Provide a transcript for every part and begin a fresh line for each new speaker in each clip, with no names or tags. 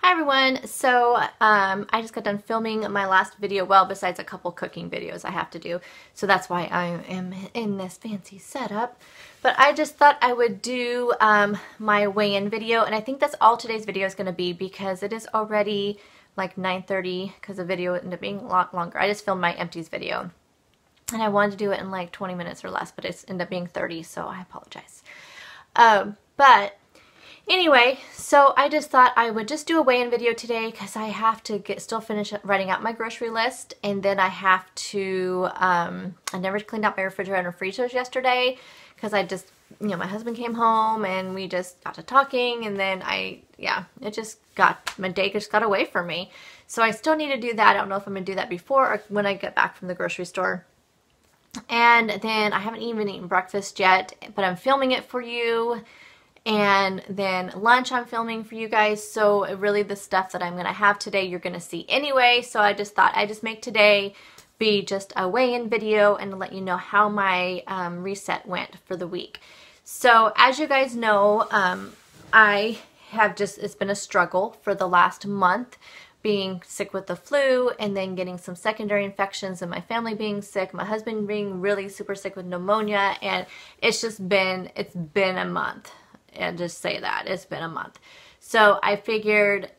Hi everyone. I just got done filming my last video, well, besides a couple cooking videos I have to do. So that's why I am in this fancy setup. But I just thought I would do my weigh-in video, and I think that's all today's video is going to be because it is already like 9:30 because the video ended up being a lot longer. I just filmed my empties video and I wanted to do it in like 20 minutes or less, but it's ended up being 30, so I apologize. But anyway, so I just thought I would just do a weigh-in video today because I have to still finish writing out my grocery list, and then I have to, I never cleaned out my refrigerator and freezers yesterday because I just, my husband came home and we just got to talking, and then my day just got away from me. So I still need to do that. I don't know if I'm going to do that before or when I get back from the grocery store. And then I haven't even eaten breakfast yet, but I'm filming it for you. And then lunch I'm filming for you guys. So really the stuff that I'm going to have today you're going to see anyway. So I just thought I'd just make today be just a weigh-in video and let you know how my reset went for the week. So as you guys know, it's been a struggle for the last month, being sick with the flu and then getting some secondary infections and my family being sick, my husband being really super sick with pneumonia, and it's been a month. And just say that it's been a month. So I figured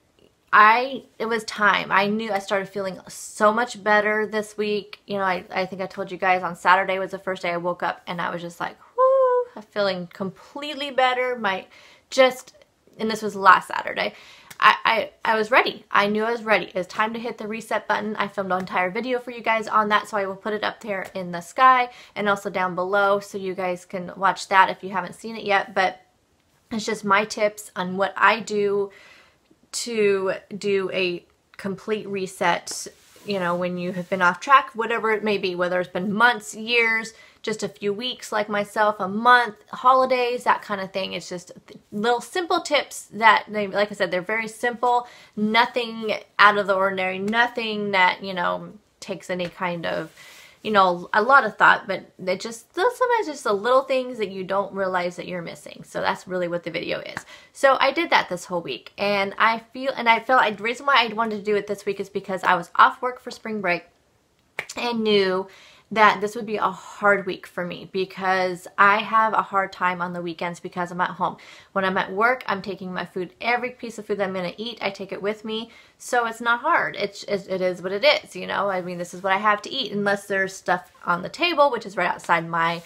it was time. I knew I started feeling so much better this week. I think I told you guys on Saturday was the first day I woke up and I was just like, whoo, I'm feeling completely better. And this was last Saturday. I was ready. I knew I was ready. It was time to hit the reset button. I filmed an entire video for you guys on that, so I will put it up there in the sky and also down below so you guys can watch that if you haven't seen it yet. But it's just my tips on what I do to do a complete reset, when you have been off track, whatever it may be, whether it's been months, years, just a few weeks like myself, a month, holidays, that kind of thing. It's just little simple tips that, like I said, they're very simple, nothing out of the ordinary, nothing that, takes any kind of, a lot of thought, but sometimes just the little things that you don't realize that you're missing. So that's really what the video is. So I did that this whole week, and the reason why I wanted to do it this week is because I was off work for spring break and knew that this would be a hard week for me because I have a hard time on the weekends because I'm at home. When I'm at work, I'm taking my food, every piece of food that I'm going to eat, I take it with me. So it's not hard. It is what it is, this is what I have to eat unless there's stuff on the table, which is right outside my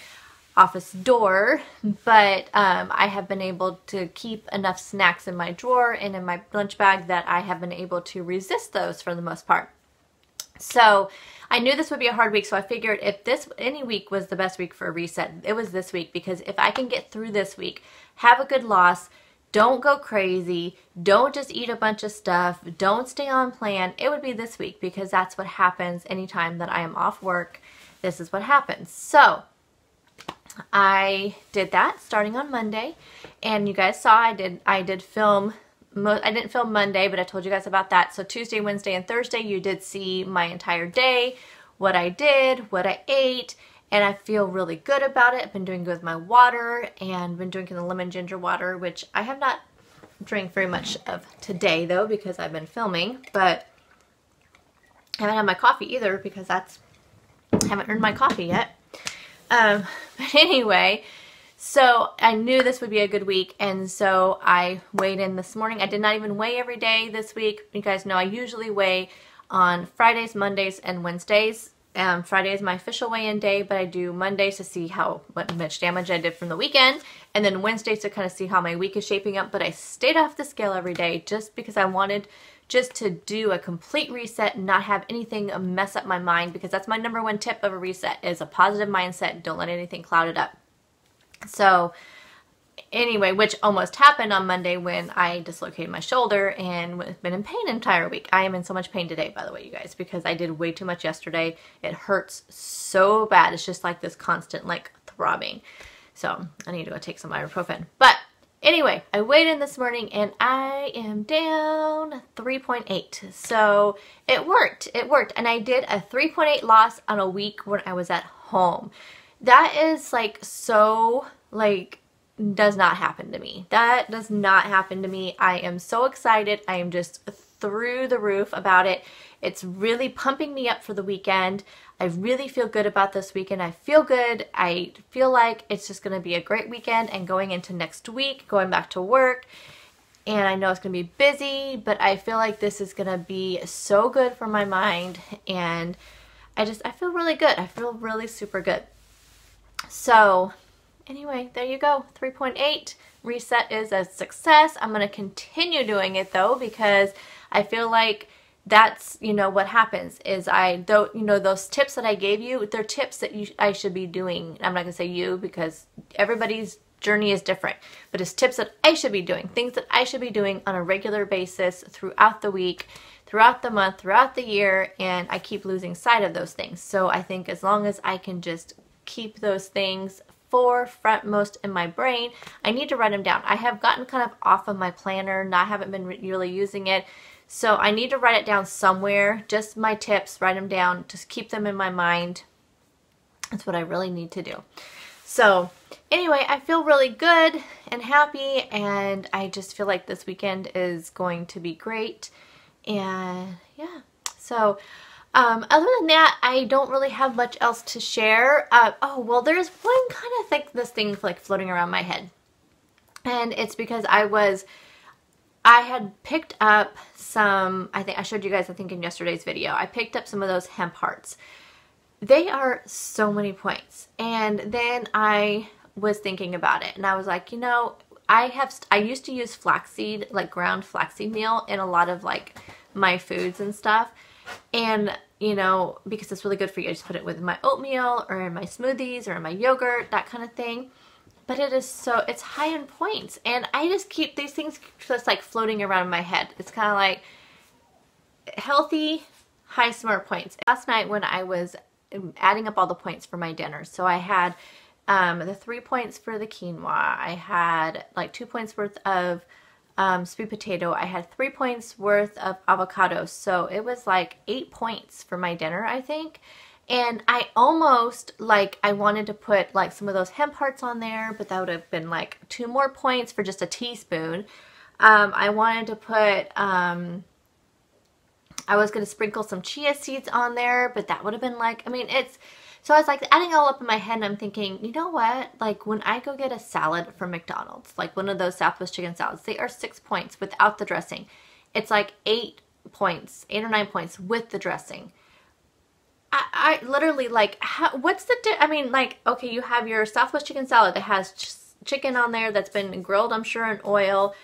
office door. But I have been able to keep enough snacks in my drawer and in my lunch bag that I have been able to resist those for the most part. So I knew this would be a hard week, so I figured if any week was the best week for a reset, it was this week, because if I can get through this week, have a good loss, don't go crazy, don't just eat a bunch of stuff, don't stay on plan, it would be this week, because that's what happens anytime that I am off work. This is what happens. So I did that starting on Monday, and you guys saw I did film. I didn't film Monday, but I told you guys about that. So Tuesday, Wednesday, and Thursday, you did see my entire day, what I did, what I ate, and I feel really good about it. I've been doing good with my water and been drinking the lemon ginger water, which I have not drank very much of today, though, because I've been filming, but I haven't had my coffee either because I haven't earned my coffee yet. But anyway, so I knew this would be a good week, and so I weighed in this morning. I did not even weigh every day this week. You guys know I usually weigh on Fridays, Mondays, and Wednesdays. Friday is my official weigh-in day, but I do Mondays to see what much damage I did from the weekend, and then Wednesdays to kind of see how my week is shaping up. But I stayed off the scale every day just because I wanted just to do a complete reset and not have anything mess up my mind, because that's my number one tip of a reset, is a positive mindset. Don't let anything cloud it up. So anyway, which almost happened on Monday when I dislocated my shoulder and have been in pain the entire week. I am in so much pain today, by the way, you guys, because I did way too much yesterday. It hurts so bad. It's just like this constant throbbing. So I need to go take some ibuprofen. But anyway, I weighed in this morning and I am down 3.8. So it worked. It worked. And I did a 3.8 loss on a week when I was at home. That is so does not happen to me. That does not happen to me. I am so excited. I am just through the roof about it. It's really pumping me up for the weekend. I really feel good about this weekend. I feel good. I feel like it's just going to be a great weekend, and going into next week, going back to work. And I know it's going to be busy, but I feel like this is going to be so good for my mind. And I feel really good. I feel really super good. So anyway, there you go. 3.8 reset is a success. I'm going to continue doing it though, because I feel like that's, you know, what happens is those tips that I gave you, they're tips that I should be doing. I'm not going to say you, because everybody's journey is different, but it's tips that I should be doing, things that I should be doing on a regular basis throughout the week, throughout the month, throughout the year, and I keep losing sight of those things. So I think as long as I can just keep those things forefrontmost in my brain, I need to write them down. I have gotten kind of off of my planner, and I haven't been really using it. So I need to write it down somewhere, just my tips, write them down, just keep them in my mind. That's what I really need to do. So anyway, I feel really good and happy, and I just feel like this weekend is going to be great. And yeah, so other than that, I don't really have much else to share. Oh, well, there's one kind of this thing like floating around my head, and it's because I had picked up some, I think I showed you guys, I think in yesterday's video, I picked up some of those hemp hearts. They are so many points. And then I was thinking about it, and I was like, you know, I used to use flaxseed, like ground flaxseed meal in a lot of like my foods and stuff. And, you know, because it's really good for you, I just put it with my oatmeal or in my smoothies or in my yogurt, that kind of thing. But it's high in points, and I just keep these things just like floating around in my head. It's kind of like healthy, high smart points. Last night when I was adding up all the points for my dinner, so I had the 3 points for the quinoa, I had like 2 points worth of sweet potato, I had 3 points worth of avocado, so it was like 8 points for my dinner, I think. And I almost, like, I wanted to put, like, some of those hemp hearts on there, but that would have been, like, 2 more points for just a teaspoon. I wanted to put, I was going to sprinkle some chia seeds on there, but that would have been, like, I mean, so I was, like, adding it all up in my head, and I'm thinking, you know what? Like, when I go get a salad from McDonald's, like one of those Southwest chicken salads, they are 6 points without the dressing. It's, like, 8 points, 8 or 9 points with the dressing. I literally, like, what's the, I mean, like, okay, you have your Southwest chicken salad that has chicken on there that's been grilled, I'm sure, in oil,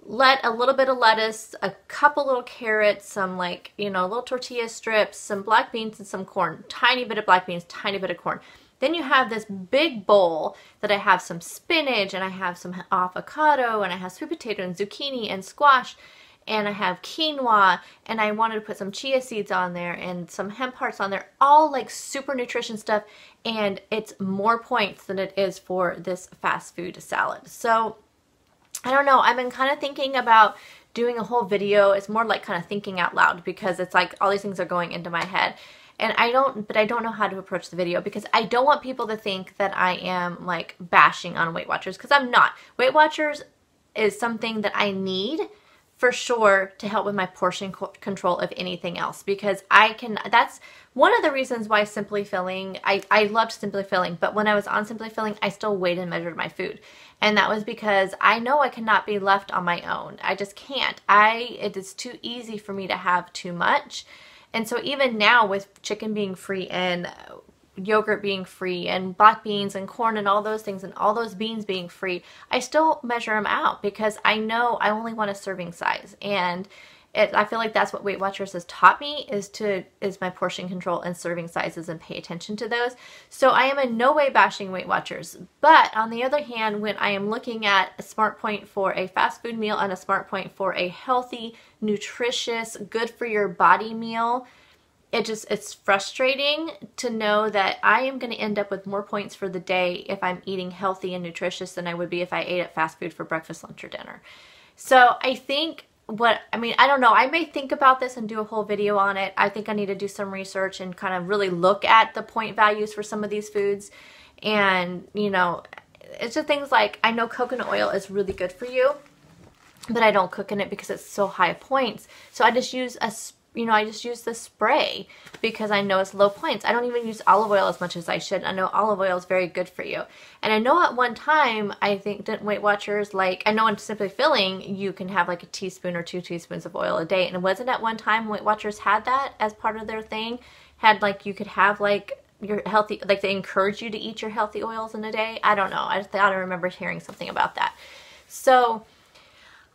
a little bit of lettuce, a couple little carrots, some, like, you know, little tortilla strips, some black beans and some corn, tiny bit of black beans, tiny bit of corn. Then you have this big bowl that I have some spinach, and I have some avocado, and I have sweet potato and zucchini and squash, and I have quinoa, and I wanted to put some chia seeds on there and some hemp hearts on there, all like super nutrition stuff, and it's more points than it is for this fast food salad. So I don't know, I've been kind of thinking about doing a whole video. It's more like kind of thinking out loud, because it's like all these things are going into my head, and I don't know how to approach the video, because I don't want people to think that I am like bashing on Weight Watchers, because I'm not. Weight Watchers is something that I need for sure to help with my portion control of anything else, because that's one of the reasons why Simply Filling, I loved Simply Filling, but when I was on Simply Filling, I still weighed and measured my food. And that was because I know I cannot be left on my own. I just can't. It is too easy for me to have too much. And so even now, with chicken being free and yogurt being free and black beans and corn and all those things and all those beans being free, I still measure them out, because I know I only want a serving size. And I feel like that's what Weight Watchers has taught me, is my portion control and serving sizes, and pay attention to those. So I am in no way bashing Weight Watchers. But on the other hand, when I am looking at a smart point for a fast food meal and a smart point for a healthy, nutritious, good for your body meal, it's frustrating to know that I am going to end up with more points for the day if I'm eating healthy and nutritious than I would be if I ate at fast food for breakfast, lunch, or dinner. So I think I don't know, I may think about this and do a whole video on it. I think I need to do some research and kind of really look at the point values for some of these foods, and, you know, it's just things like, I know coconut oil is really good for you, but I don't cook in it because it's so high points. So I just use I just use the spray because I know it's low points. I don't even use olive oil as much as I should. I know olive oil is very good for you. And I know at one time, I think that Weight Watchers, like, I know in Simply Filling, you can have like a teaspoon or 2 teaspoons of oil a day. And wasn't at one time Weight Watchers had that as part of their thing? Had like, you could have like your healthy, like they encourage you to eat your healthy oils in a day. I don't know. I thought I remember hearing something about that. So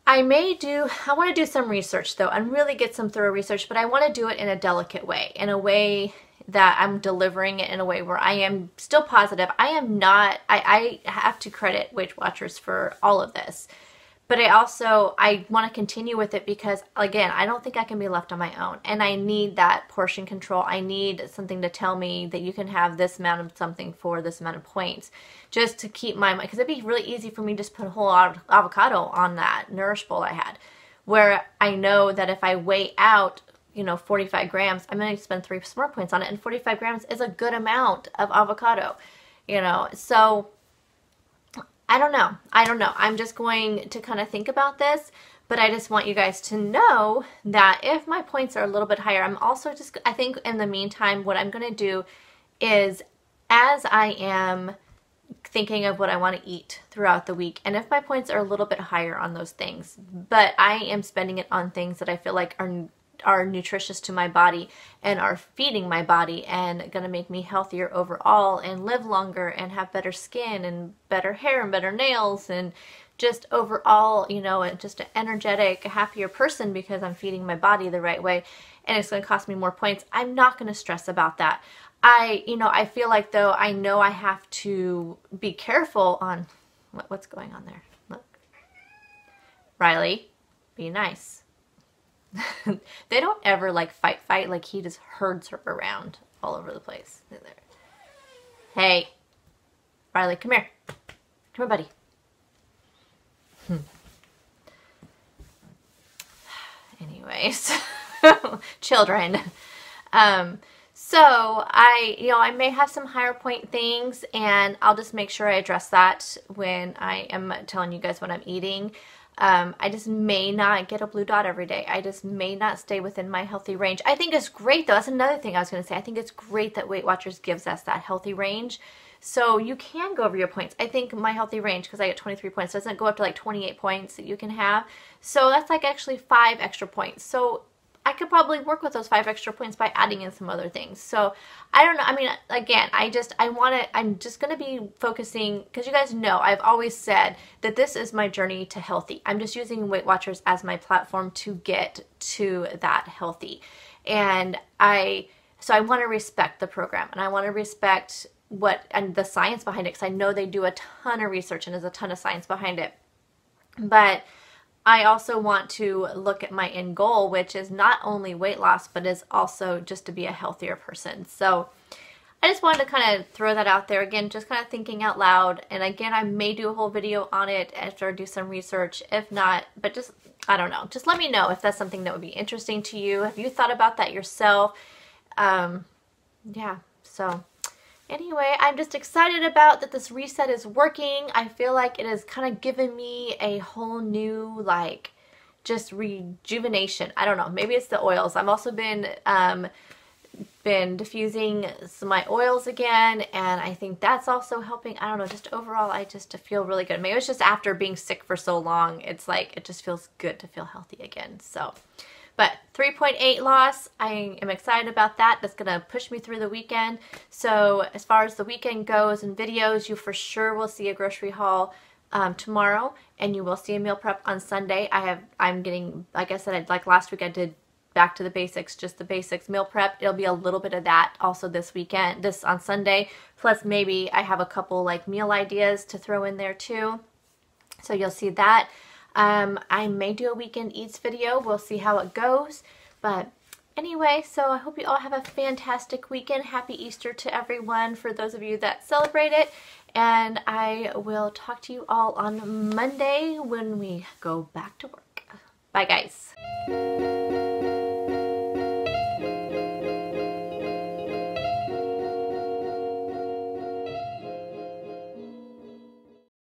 I want to do some research though and really get some thorough research, but I want to do it in a delicate way, in a way that I'm delivering it in a way where I am still positive. I have to credit Weight Watchers for all of this, but I want to continue with it because, again, I don't think I can be left on my own, and I need that portion control. I need something to tell me that you can have this amount of something for this amount of points, just to keep my mind, because it'd be really easy for me to just put a whole avocado on that Nourish bowl I had, where I know that if I weigh out 45 grams, I'm going to spend 3 Smart Points on it, and 45 grams is a good amount of avocado, so I don't know. I'm just going to kind of think about this, but I just want you guys to know that if my points are a little bit higher, I think in the meantime, what I'm going to do is, as I am thinking of what I want to eat throughout the week, and if my points are a little bit higher on those things, but I am spending it on things that I feel like are nutritious to my body and are feeding my body and going to make me healthier overall and live longer and have better skin and better hair and better nails and just overall, just an energetic, happier person because I'm feeding my body the right way, and it's going to cost me more points. I'm not going to stress about that. I feel like, though, I know I have to be careful on what's going on there. Look. Riley, be nice. They don't ever like fight, like he just herds her around all over the place. Hey, Riley, come here. Come here, buddy. Anyways, children. So I may have some higher point things, and I'll just make sure I address that when I am telling you guys what I'm eating. I just may not get a blue dot every day. I just may not stay within my healthy range. I think it's great, though. That's another thing I was going to say. I think it's great that Weight Watchers gives us that healthy range. So you can go over your points. I think my healthy range, because I get 23 points, doesn't go up to like 28 points that you can have. So that's like actually 5 extra points. So I could probably work with those 5 extra points by adding in some other things. So I don't know. I mean, again, I'm just going to be focusing, because you guys know, I've always said that this is my journey to healthy. I'm just using Weight Watchers as my platform to get to that healthy. And so I want to respect the program, and I want to respect and the science behind it, because I know they do a ton of research and there's a ton of science behind it. But I also want to look at my end goal, which is not only weight loss, but is also just to be a healthier person. So I just wanted to kind of throw that out there again, just kind of thinking out loud. And again, I may do a whole video on it after I do some research. If not, but just, I don't know. Just let me know if that's something that would be interesting to you. Have you thought about that yourself? Yeah, so anyway, I'm just excited about that this reset is working. I feel like it has kind of given me a whole new, like, just rejuvenation. I don't know. Maybe it's the oils. I've also been diffusing some of my oils again, and I think that's also helping. I don't know. Just overall, I just feel really good. Maybe it's just after being sick for so long. It's like it just feels good to feel healthy again. So. But 3.8 loss, I am excited about that. That's going to push me through the weekend. So as far as the weekend goes and videos, you for sure will see a grocery haul tomorrow, and you will see a meal prep on Sunday. I'm getting, like I said, like last week I did back to the basics, just the basics meal prep. It'll be a little bit of that also this weekend, on Sunday. Plus maybe I have a couple like meal ideas to throw in there too. So you'll see that. I may do a weekend eats video. We'll see how it goes. But anyway, so I hope you all have a fantastic weekend. Happy Easter to everyone for those of you that celebrate it. And I will talk to you all on Monday when we go back to work. Bye, guys.